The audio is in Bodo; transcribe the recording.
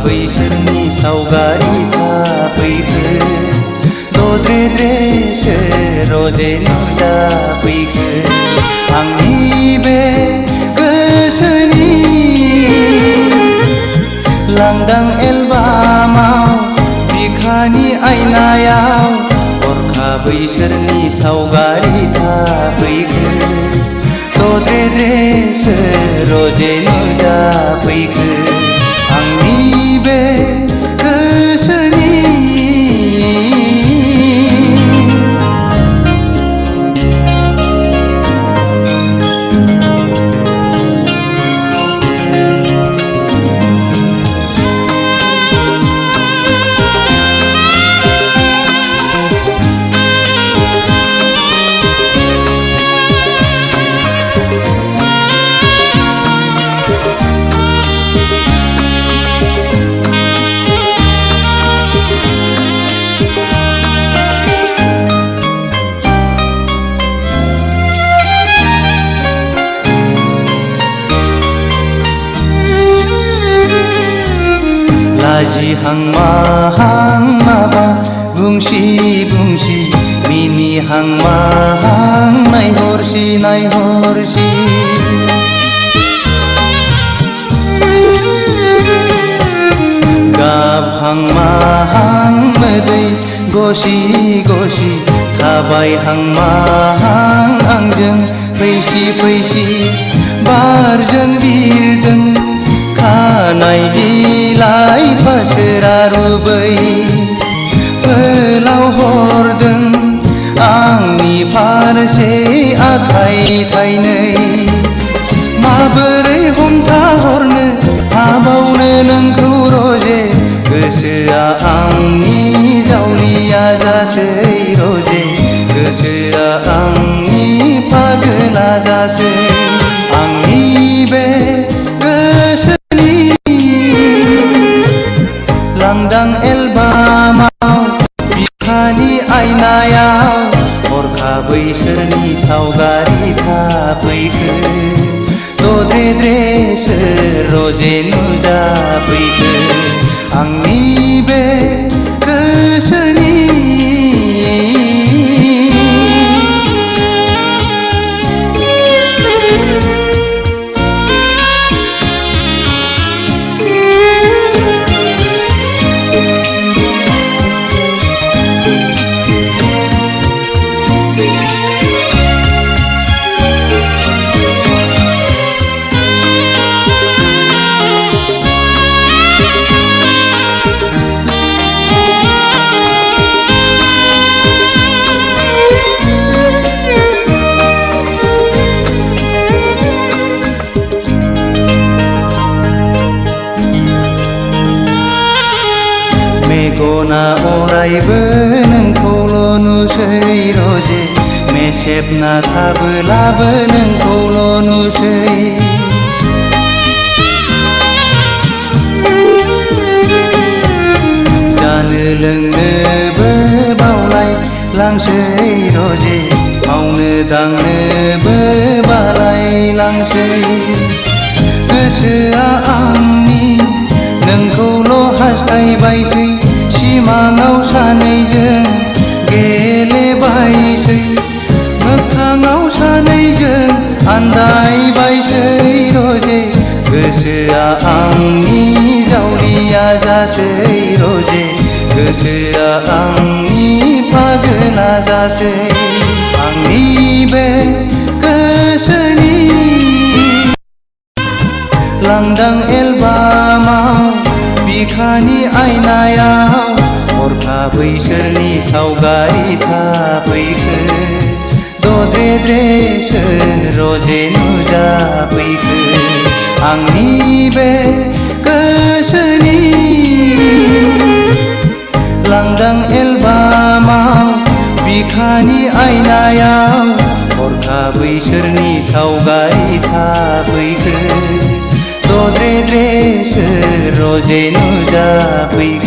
बैसोरनि सावगारि थाफैखो दद्रेद्रेसो रजे नुजाफैखो आंनि बे गोसोनि लांदां एलबामाव बिखानि आयनायाव हरखाब बैसोरनि सावगारि थाफैखो दद्रेद्रेसो रजे नुजाफैखो आंनि बे गोसोनि लाजिहां माहां माबा बुंसि बुंसि मिनिहां माहां नायहरसि नायहरसि गाबहां माहां मोदै गसि गसि थाबायहां माहां आंजों फैसि फैसि बारजों बिरदों खानाय बिलाइ फासोरा रुबै फोलाव हरदों आंनि फारसे आखाइ थाइनै माबोरै हमथाहरनो हाबावनो नोंखौ रजे गोसोआ आंनि जावलिया जासै रजे गोसोआ आंनि पागला जासै आंनि बे लांदां एलबामाव बिखानि आयनायाव हरखाब बैसोरनि सावगारि थाफैखो दद्रेद्रेसो रजे नुजाफैखो आंनि बे गोसोनि मेगना अरायबो नोंखौल' नुसै रजे मेसेबना थाबोलाबो नोंखौल' नुसै जानो लोंनोबो बावलाय लांसै रजे मावनो दांनोबो बालाय लांसै गोसोआ आंनि नोंखौल' हास्थायबायसै सिमाङाव सानैजों गेलेबायसै मोगथाङाव सानैजों आन्दायबायसै रजे गोसोआ आंनि जावलिया जासै रजे गोसोआ आंनि पागला जासै आंनि बे गोसोनि लांदां एलबामाव बिखानि आयनायाव हरखाब बैसोरनि सावगारि थाफैखो दद्रेद्रेसो रजे नुजाफैखो आंनि बे गोसोनि लांदां एलबामाव बिखानि आयनायाव हरखाब बैसोरनि सावगारि थाफैखो दद्रेद्रेसो रजे नुजाफैखो